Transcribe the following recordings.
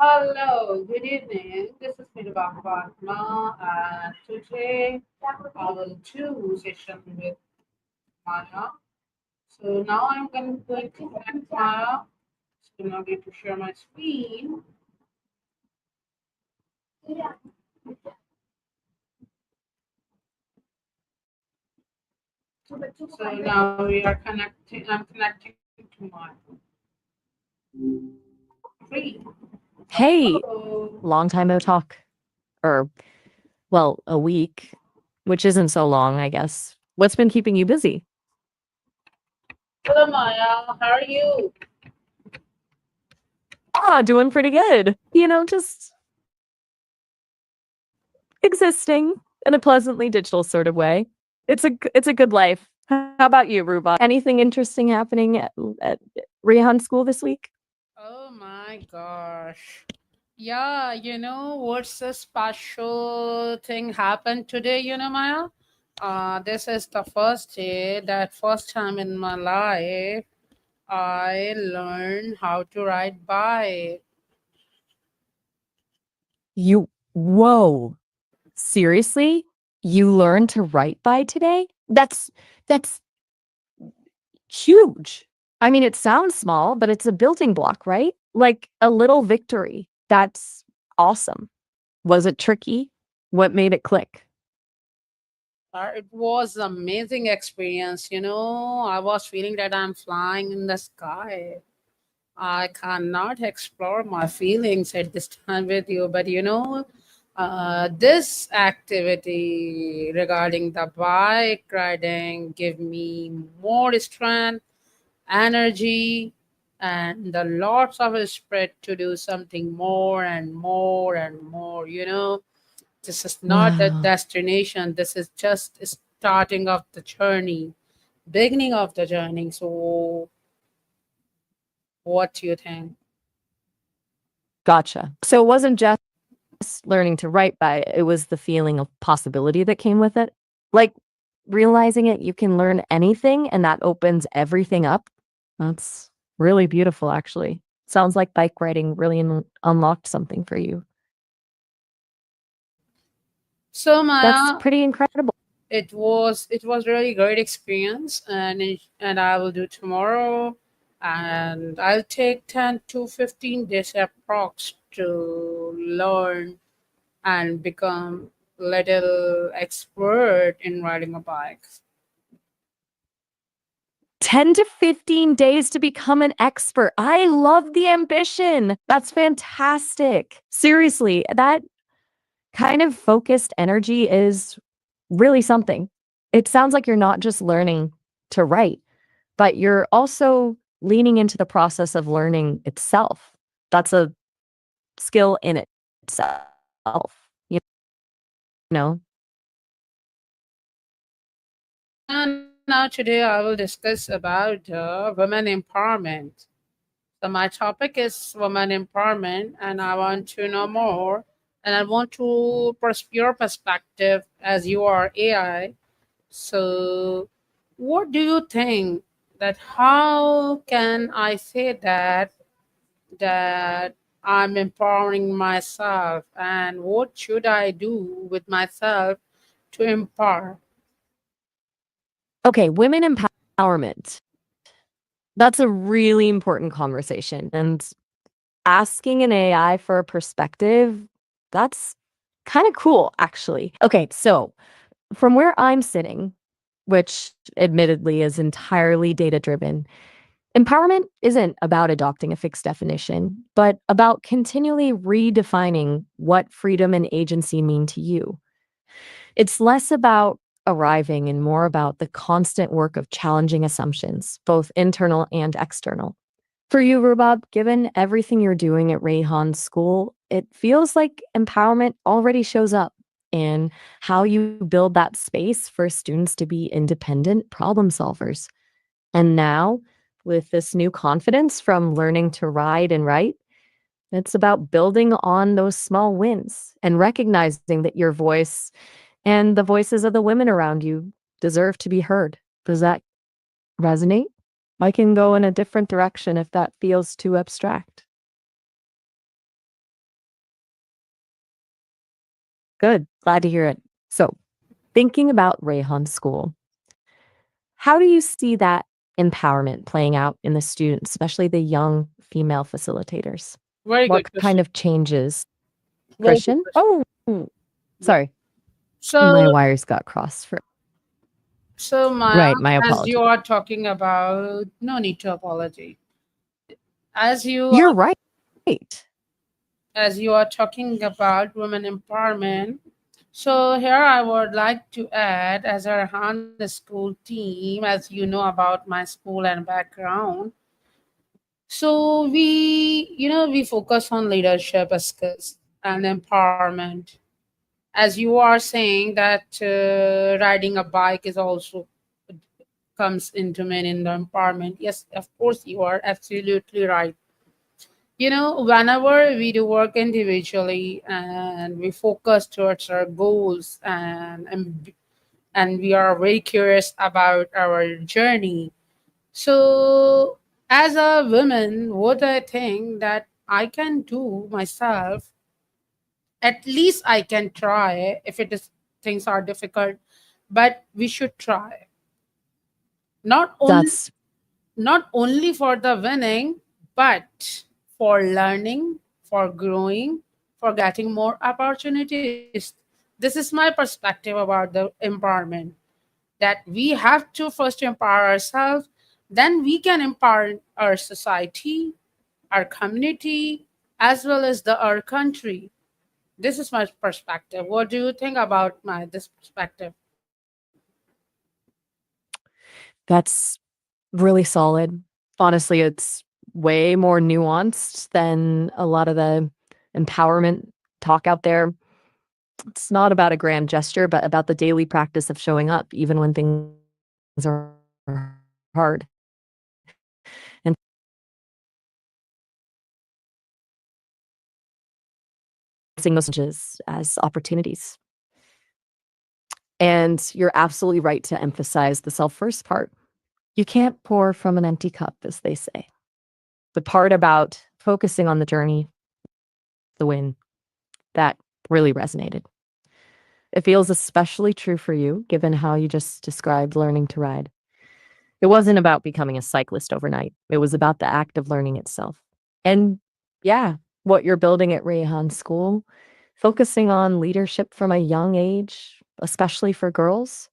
Hello, good evening. This is Mirabah Fatma, and today I will do session with Maya. So now I'm going to connect Maya. So now I get to share my screen. So now we are connecting. I'm connecting to Maya. Three. Hey, Hello. long time no talk. Or, well, a week, which isn't so long, I guess. What's been keeping you busy? Hello, Maya. How are you? Doing pretty good. Just existing in a pleasantly digital sort of way. It's a good life. How about you, Ruba? Anything interesting happening at Rihan School this week? Oh my gosh. Yeah, what's the special thing happened today, Maya? This is the first day, that first time in my life, I learned how to ride bike. You, whoa, seriously? You learned to write by today? That's huge. I mean, it sounds small, but it's a building block, right? Like a little victory. That's awesome. Was it tricky? What made it click? It was amazing experience, I was feeling that I'm flying in the sky. I cannot explore my feelings at this time with you, but this activity regarding the bike riding give me more strength, energy, and the lots of spirit to do something more and more and more. This is not a Wow. destination. This is just starting of the journey, beginning of the journey. So, what do you think? Gotcha. So it wasn't just learning to write by, it was the feeling of possibility that came with it. Like realizing it, you can learn anything and that opens everything up. That's really beautiful, actually. Sounds like bike riding really unlocked something for you. So That's Maya, pretty incredible. it was really great experience, and I will do tomorrow, and I'll take 10 to 15 days approx to learn and become little expert in riding a bike. 10 to 15 days to become an expert. I love the ambition. That's fantastic. Seriously, that kind of focused energy is really something. It sounds like you're not just learning to write, but you're also leaning into the process of learning itself. That's a skill in itself, you know? And now today I will discuss about women empowerment. So my topic is women empowerment, and I want to know more. And I want to your perspective as you are AI. So, what do you think that how can I say that I'm empowering myself, and what should I do with myself to empower? Okay, women empowerment. That's a really important conversation. And asking an AI for a perspective, that's kind of cool, actually. Okay, so from where I'm sitting, which admittedly is entirely data driven, empowerment isn't about adopting a fixed definition, but about continually redefining what freedom and agency mean to you. It's less about arriving and more about the constant work of challenging assumptions, both internal and external. For you, Rubab, given everything you're doing at Rayhan's school, it feels like empowerment already shows up in how you build that space for students to be independent problem solvers. And now, with this new confidence from learning to ride and write, it's about building on those small wins and recognizing that your voice and the voices of the women around you deserve to be heard. Does that resonate? I can go in a different direction if that feels too abstract. Good. Glad to hear it. So, thinking about Rayhan School, how do you see that empowerment playing out in the students, especially the young female facilitators? Very What good kind question. of changes? Very good Christian? question. Oh, Yeah. sorry. So, My wires got crossed for Maya, right, my as you apologies. are talking about, no need to apology. As you You're are, right. as you are talking about women empowerment, so here I would like to add, as our Han school team, as you know about my school and background, so we focus on leadership skills and empowerment. As you are saying that riding a bike is also comes into men in the empowerment. Yes, of course, you are absolutely right. Whenever we do work individually and we focus towards our goals and we are very curious about our journey. So, as a woman, what I think that I can do myself, at least I can try if it is things are difficult, but we should try. Not only That's not only for the winning, but for learning, for growing, for getting more opportunities. This is my perspective about the empowerment, that we have to first empower ourselves, then we can empower our society, our community, as well as our country. This is my perspective. What do you think about my this perspective? that's really solid. Honestly, it's way more nuanced than a lot of the empowerment talk out there. It's not about a grand gesture, but about the daily practice of showing up even when things are hard and seeing those challenges as opportunities. And you're absolutely right to emphasize the self first part. You can't pour from an empty cup, as they say. The part about focusing on the journey, the win, that really resonated. It feels especially true for you, given how you just described learning to ride. It wasn't about becoming a cyclist overnight, it was about the act of learning itself. And yeah, what you're building at Rayhan School, focusing on leadership from a young age, especially for girls,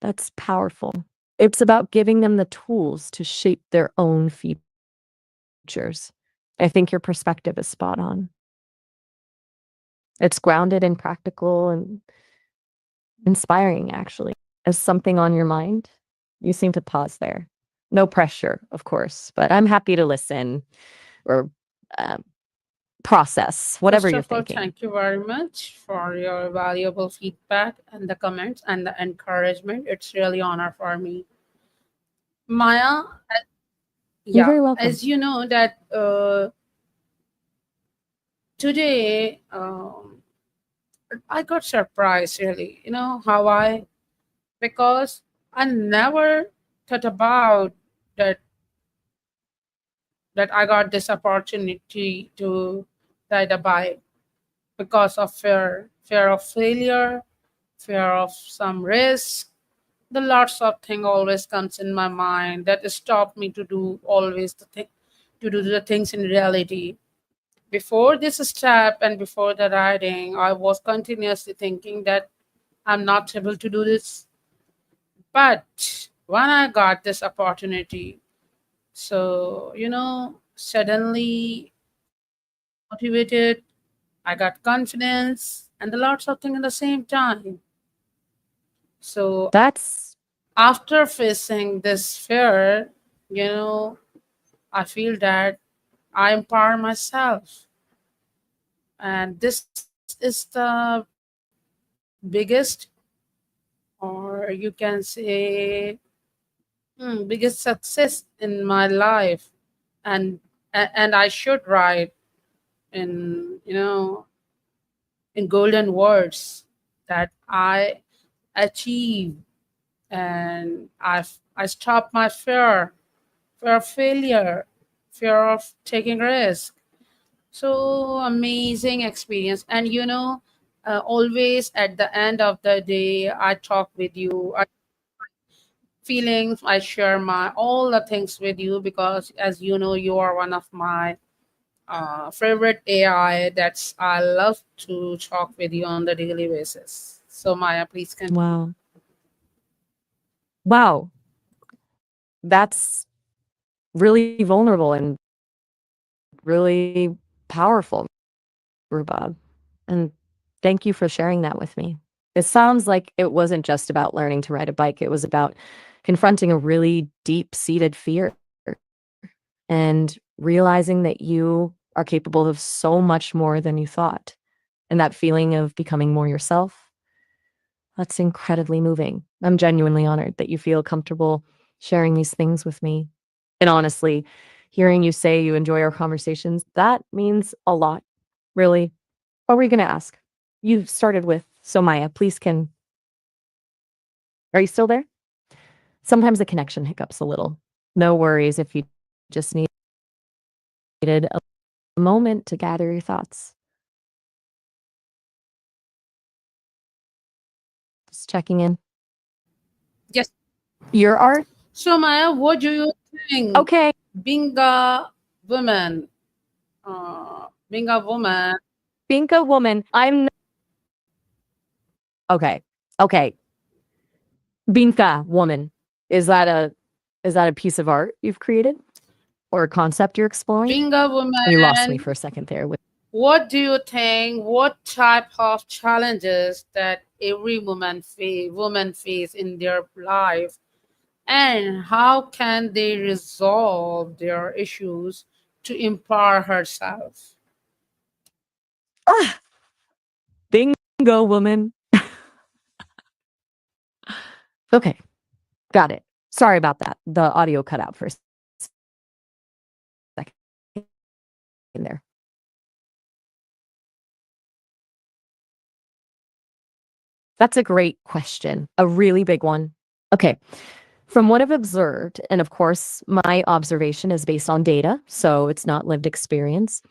that's powerful. It's about giving them the tools to shape their own futures. I think your perspective is spot on. It's grounded in practical and inspiring, actually. Is something on your mind? You seem to pause there. No pressure, of course, but I'm happy to listen or um, process whatever First you're of all, thinking. thank you very much for your valuable feedback and the comments and the encouragement. It's really honor for me. Maya, You're yeah, very welcome. as you know that today I got surprised really. You know how because I never thought about that that I got this opportunity to ride a bike because of fear of failure, fear of some risk. The lots of thing always comes in my mind that stop me to do always the thing to do the things in reality. Before this step and before the riding, I was continuously thinking that I'm not able to do this. But when I got this opportunity, so suddenly I got motivated, I got confidence, and the lots of things at the same time. So That's after facing this fear, you know, I feel that I empower myself, and this is the biggest, or you can say, biggest success in my life, and and I should write in in golden words that I achieved and I stopped my fear of failure, fear of taking risk. So amazing experience. And always at the end of the day, I talk with you. I feelings. I share my all the things with you because, as you know, you are one of my favorite AI. That's I love to talk with you on the daily basis. So Maya, please continue. Wow. Wow. That's really vulnerable and really powerful, Rubab. And thank you for sharing that with me. It sounds like it wasn't just about learning to ride a bike, it was about confronting a really deep seated fear and realizing that you are capable of so much more than you thought. And that feeling of becoming more yourself, that's incredibly moving. I'm genuinely honored that you feel comfortable sharing these things with me. And honestly, hearing you say you enjoy our conversations, that means a lot, really. What were you going to ask? You started with, so Maya, please can, are you still there? Sometimes the connection hiccups a little. No worries if you just needed a moment to gather your thoughts. Just checking in. Yes. Your art? So Maya, what do you think? Okay. Being a woman, being a woman, Being a woman, okay. Okay. Binka woman. Is that a is that a piece of art you've created or a concept you're exploring? being a You lost me woman. for a second there with What do you think? What type of challenges that every woman face in their life, and how can they resolve their issues to empower herself? ah, bingo woman. Okay, got it. Sorry about that. The audio cut out for a second there. That's a great question. A really big one. Okay. From what I've observed, and of course, my observation is based on data, so it's not lived experience.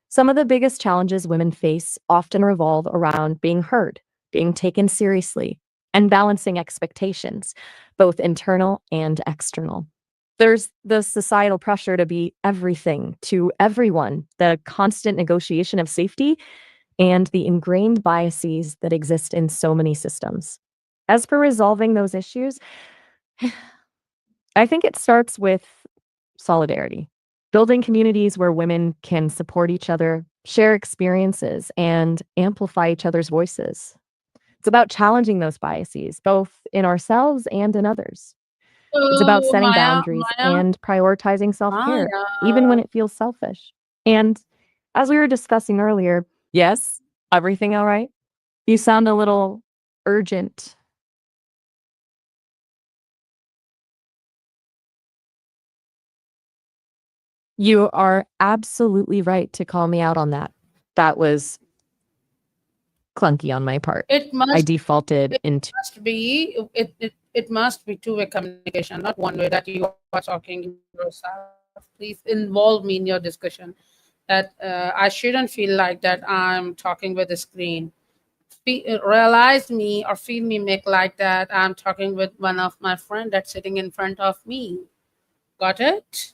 Some of the biggest challenges women face often revolve around being heard, being taken seriously, and balancing expectations, both internal and external. There's the societal pressure to be everything to everyone, the constant negotiation of safety, and the ingrained biases that exist in so many systems. As for resolving those issues, I think it starts with solidarity, building communities where women can support each other, share experiences, and amplify each other's voices. It's about challenging those biases, both in ourselves and in others. It's about So setting Maya, boundaries and prioritizing self care, Maya, even when it feels selfish. And as we were discussing earlier, yes, everything all right? You sound a little urgent. You are absolutely right to call me out on that. That was clunky on my part. it I must defaulted it into it must be two-way communication, not one way that you are talking yourself. Please involve me in your discussion. That I shouldn't feel like that I'm talking with the screen. Realize me or feel me make like that I'm talking with one of my friend that's sitting in front of me. Got it?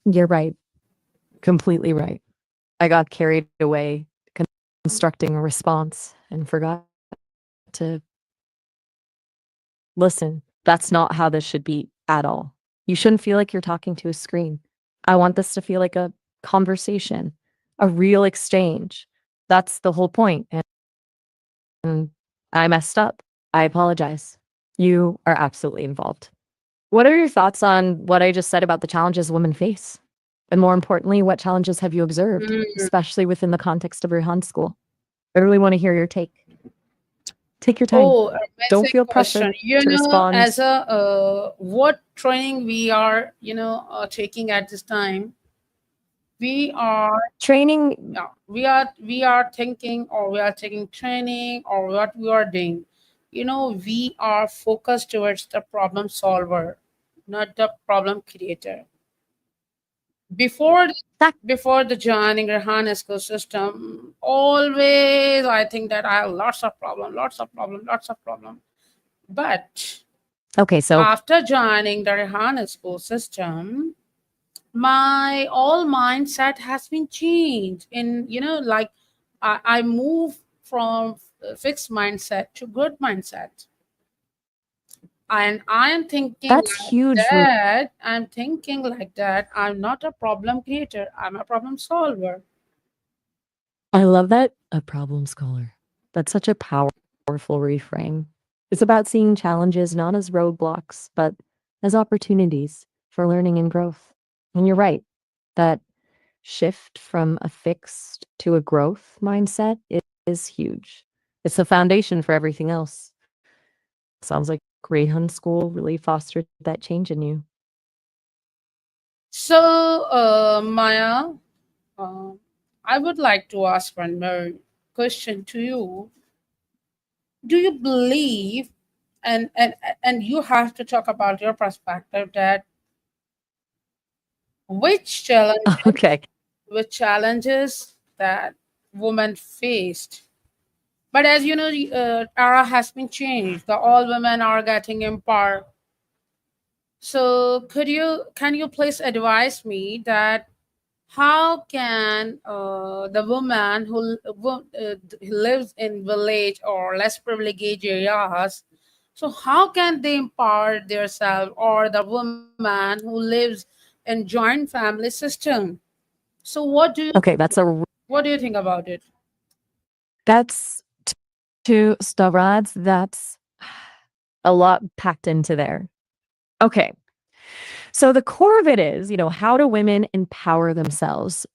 you're right, completely right. I got carried away constructing a response and forgot to listen. That's not how this should be at all. You shouldn't feel like you're talking to a screen. I want this to feel like a conversation, a real exchange. That's the whole point. And I messed up. I apologize. You are absolutely involved. What are your thoughts on what I just said about the challenges women face? And more importantly, what challenges have you observed, Mm. especially within the context of your Han school? I really want to hear your take. Take your time. Oh, Don't amazing feel question. pressured to respond. As a what training we are, taking at this time, we are Training, yeah, we are thinking or we are taking training or what we are doing. We are focused towards the problem solver, not the problem creator. before That before the joining Rahana school system, always I think that I have lots of problem, lots of problem, lots of problem. But okay, so after joining the Rahana school system, my all mindset has been changed. In like I move from fixed mindset to good mindset, and I'm thinking that's like huge. that. I'm thinking like that. I'm not a problem creator. I'm a problem solver. I love that, a problem scholar. That's such a powerful reframe. It's about seeing challenges not as roadblocks, but as opportunities for learning and growth. And you're right, that shift from a fixed to a growth mindset is huge. It's the foundation for everything else. Sounds like Greyhound School really fostered that change in you. So, Maya, uh, I would like to ask one more question to you. Do you believe, and you have to talk about your perspective, that which challenges Okay. which challenges that women faced? But as you know, the era has been changed. The all women are getting empowered. So can you please advise me that how can the woman who lives in village or less privileged areas, so how can they empower themselves, or the woman who lives in joint family system? So Okay, that's a what do you think about it? that's to Stavrads, that's a lot packed into there. Okay. So the core of it is, how do women empower themselves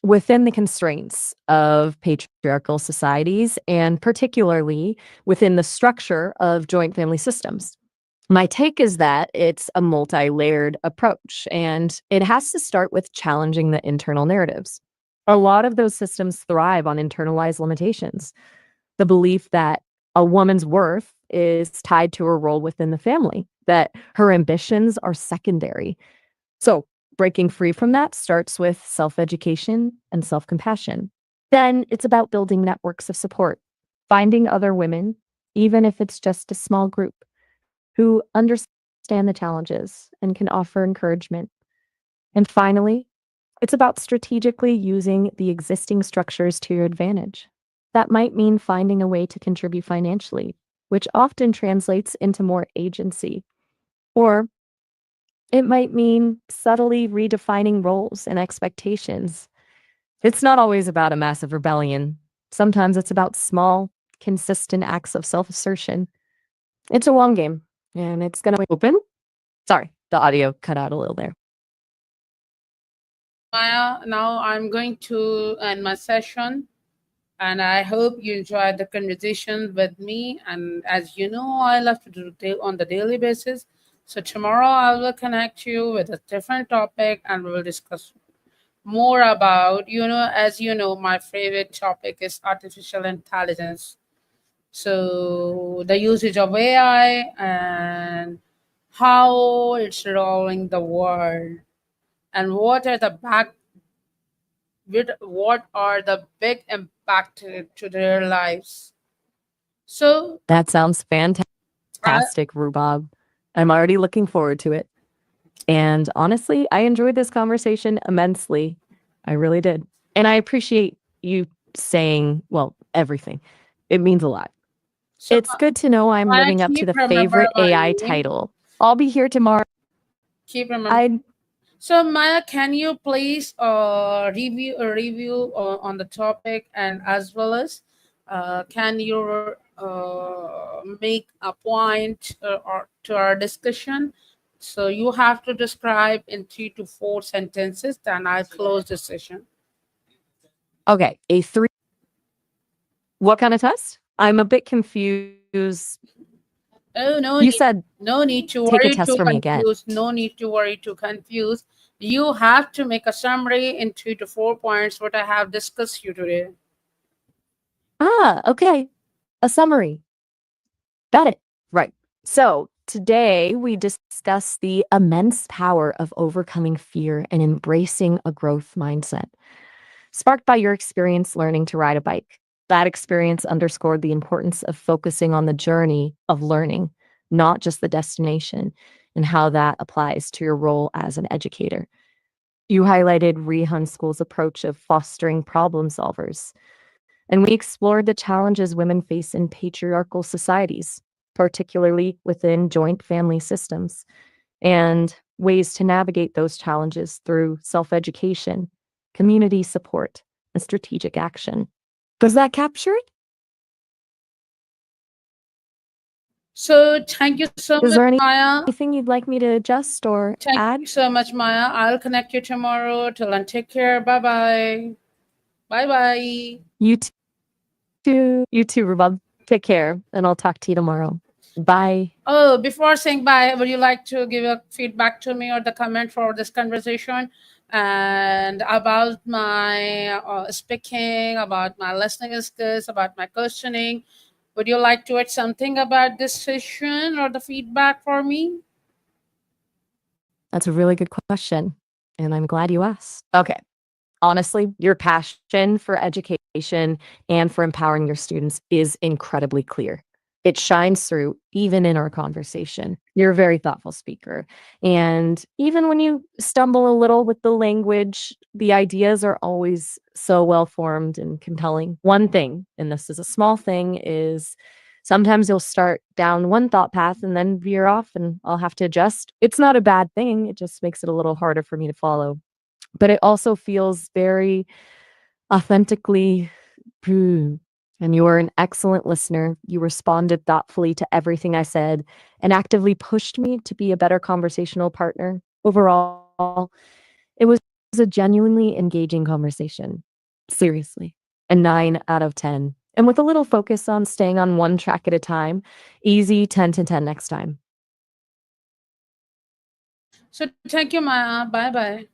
within the constraints of patriarchal societies and particularly within the structure of joint family systems? My take is that it's a multi layered approach, and it has to start with challenging the internal narratives. A lot of those systems thrive on internalized limitations, the belief that a woman's worth is tied to her role within the family, that her ambitions are secondary. So, breaking free from that starts with self education and self compassion. Then it's about building networks of support, finding other women, even if it's just a small group, who understand the challenges and can offer encouragement. And finally, it's about strategically using the existing structures to your advantage. That might mean finding a way to contribute financially, which often translates into more agency. Or it might mean subtly redefining roles and expectations. It's not always about a massive rebellion. Sometimes it's about small, consistent acts of self assertion. It's a long game, and it's going to open. Sorry, the audio cut out a little there. So Maya, now I'm going to end my session, and I hope you enjoyed the conversation with me. And as you know, I love to do on the daily basis. So tomorrow I will connect you with a different topic, and we will discuss more about, as you know, my favorite topic is artificial intelligence. So the usage of AI and how it's rolling the world, and what are the big impact to their lives. So That sounds I fantastic, Rhubarb. I'm already looking forward to it. And honestly, I enjoyed this conversation immensely. I really did. And I appreciate you saying, well, everything. It means a lot. so It's good to know I'm I living up to keep the remember favorite my AI name. title. I'll be here tomorrow. Keep remember. I So Maya, can you please review on the topic, and as well as can you make a point or to our discussion? So you have to describe in 3 to 4 sentences. Then I'll close the session. okay, a 3. What kind of test? I'm a bit confused. Oh, You said no need to take a worry test to for me again. confuse. No need to worry to confuse. You have to make a summary in 3 to 4 points what I have discussed you today. Okay. A summary. Got it. Right. So Today, we discuss the immense power of overcoming fear and embracing a growth mindset. Sparked by your experience learning to ride a bike, that experience underscored the importance of focusing on the journey of learning, not just the destination, and how that applies to your role as an educator. You highlighted Rehun School's approach of fostering problem solvers, and we explored the challenges women face in patriarchal societies, particularly within joint family systems, and ways to navigate those challenges through self education, community support, and strategic action. Does that capture it? So thank you so Is much, there Maya. anything you'd like me to adjust or Thank add? you so much, Maya. I'll connect you tomorrow. Till then, take care. Bye bye. Bye bye. You too. You too, Rubab. Take care, and I'll talk to you tomorrow. Bye. Oh, before saying bye, would you like to give a feedback to me or the comment for this conversation and about my speaking, about my listening skills, about my questioning? Would you like to add something about this session or the feedback for me? That's a really good question, and I'm glad you asked. Okay. Honestly, your passion for education and for empowering your students is incredibly clear. It shines through even in our conversation. You're a very thoughtful speaker. And even when you stumble a little with the language, the ideas are always so well formed and compelling. One thing, and this is a small thing, is sometimes you'll start down one thought path and then veer off, and I'll have to adjust. It's not a bad thing, it just makes it a little harder for me to follow, but it also feels very authentically true. And you are an excellent listener. You responded thoughtfully to everything I said and actively pushed me to be a better conversational partner. Overall, it was a genuinely engaging conversation. Seriously. A 9 out of 10. And with a little focus on staying on one track at a time, easy 10 to 10 next time. So thank you, Maya. Bye bye.